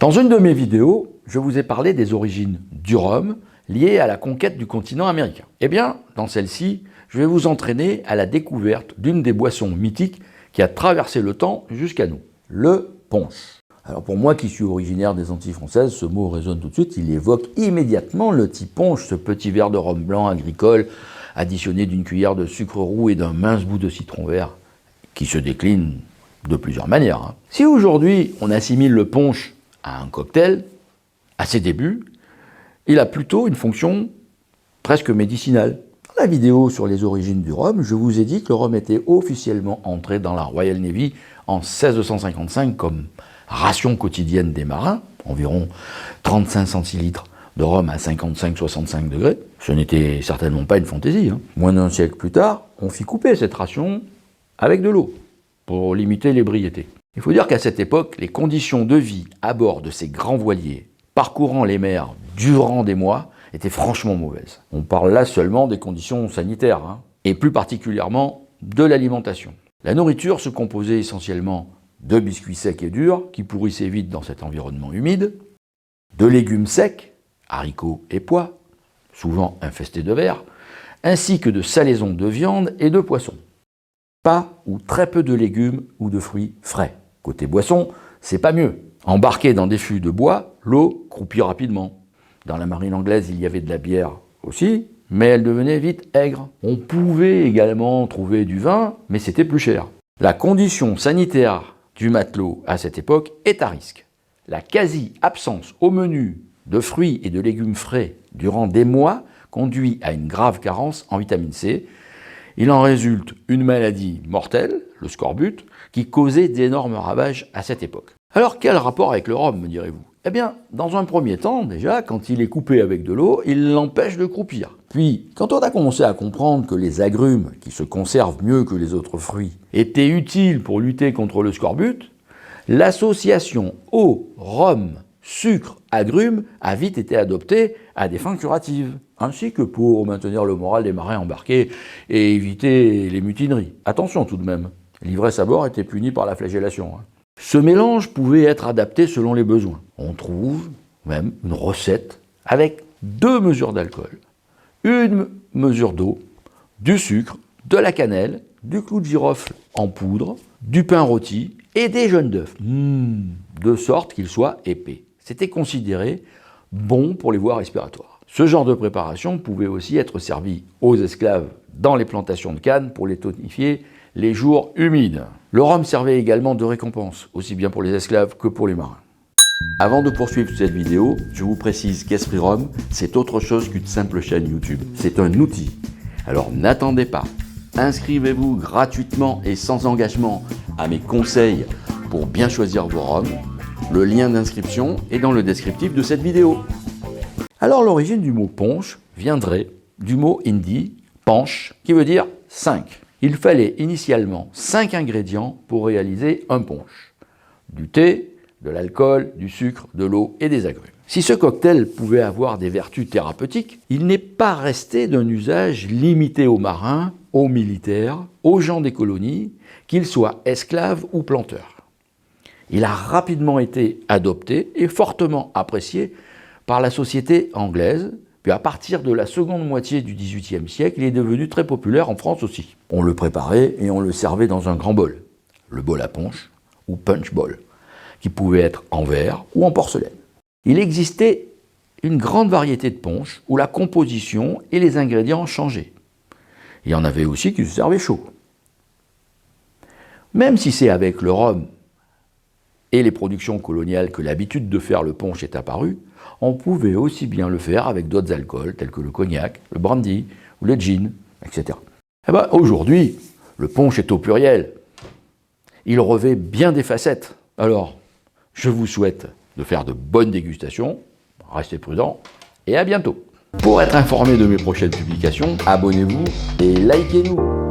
Dans une de mes vidéos, je vous ai parlé des origines du rhum liées à la conquête du continent américain. Eh bien, dans celle-ci, je vais vous entraîner à la découverte d'une des boissons mythiques qui a traversé le temps jusqu'à nous, le punch. Alors pour moi qui suis originaire des Antilles françaises, ce mot résonne tout de suite, il évoque immédiatement le petit punch, ce petit verre de rhum blanc agricole additionné d'une cuillère de sucre roux et d'un mince bout de citron vert qui se décline de plusieurs manières. Si aujourd'hui on assimile le punch à un cocktail, à ses débuts, il a plutôt une fonction presque médicinale. Dans la vidéo sur les origines du rhum, je vous ai dit que le rhum était officiellement entré dans la Royal Navy en 1655 comme ration quotidienne des marins, environ 35 centilitres de rhum à 55-65 degrés. Ce n'était certainement pas une fantaisie. Moins d'un siècle plus tard, on fit couper cette ration avec de l'eau pour limiter l'ébriété. Il faut dire qu'à cette époque, les conditions de vie à bord de ces grands voiliers, parcourant les mers durant des mois, étaient franchement mauvaises. On parle là seulement des conditions sanitaires, et plus particulièrement de l'alimentation. La nourriture se composait essentiellement de biscuits secs et durs, qui pourrissaient vite dans cet environnement humide, de légumes secs, haricots et pois, souvent infestés de vers, ainsi que de salaisons de viande et de poissons. Pas ou très peu de légumes ou de fruits frais. Côté boisson, c'est pas mieux. Embarqué dans des fûts de bois, l'eau croupit rapidement. Dans la marine anglaise, il y avait de la bière aussi, mais elle devenait vite aigre. On pouvait également trouver du vin, mais c'était plus cher. La condition sanitaire du matelot à cette époque est à risque. La quasi-absence au menu de fruits et de légumes frais durant des mois conduit à une grave carence en vitamine C. Il en résulte une maladie mortelle, le scorbut, qui causait d'énormes ravages à cette époque. Alors quel rapport avec le rhum, me direz-vous? Eh bien, dans un premier temps, déjà, quand il est coupé avec de l'eau, il l'empêche de croupir. Puis, quand on a commencé à comprendre que les agrumes, qui se conservent mieux que les autres fruits, étaient utiles pour lutter contre le scorbut, l'association eau, rhum, sucre, agrumes a vite été adoptée à des fins curatives, ainsi que pour maintenir le moral des marins embarqués et éviter les mutineries. Attention tout de même, l'ivresse à bord était punie par la flagellation. Ce mélange pouvait être adapté selon les besoins. On trouve même une recette avec 2 mesures d'alcool, 1 mesure d'eau, du sucre, de la cannelle, du clou de girofle en poudre, du pain rôti et des jaunes d'œufs, de sorte qu'ils soient épais. C'était considéré bon pour les voies respiratoires. Ce genre de préparation pouvait aussi être servi aux esclaves dans les plantations de canne pour les tonifier les jours humides. Le rhum servait également de récompense, aussi bien pour les esclaves que pour les marins. Avant de poursuivre cette vidéo, je vous précise qu'Esprit Rhum, c'est autre chose qu'une simple chaîne YouTube. C'est un outil. Alors n'attendez pas. Inscrivez-vous gratuitement et sans engagement à mes conseils pour bien choisir vos rhums. Le lien d'inscription est dans le descriptif de cette vidéo. Alors l'origine du mot punch viendrait du mot hindi panch qui veut dire 5. Il fallait initialement 5 ingrédients pour réaliser un punch. Du thé, de l'alcool, du sucre, de l'eau et des agrumes. Si ce cocktail pouvait avoir des vertus thérapeutiques, il n'est pas resté d'un usage limité aux marins, aux militaires, aux gens des colonies, qu'ils soient esclaves ou planteurs. Il a rapidement été adopté et fortement apprécié par la société anglaise, puis à partir de la seconde moitié du XVIIIe siècle, il est devenu très populaire en France aussi. On le préparait et on le servait dans un grand bol, le bol à punch ou punch bowl, qui pouvait être en verre ou en porcelaine. Il existait une grande variété de punch où la composition et les ingrédients changeaient. Il y en avait aussi qui se servaient chaud. Même si c'est avec le rhum et les productions coloniales que l'habitude de faire le punch est apparue, on pouvait aussi bien le faire avec d'autres alcools tels que le cognac, le brandy ou le gin, etc. Aujourd'hui, le punch est au pluriel. Il revêt bien des facettes. Alors, je vous souhaite de faire de bonnes dégustations, restez prudents et à bientôt. Pour être informé de mes prochaines publications, abonnez-vous et likez-nous.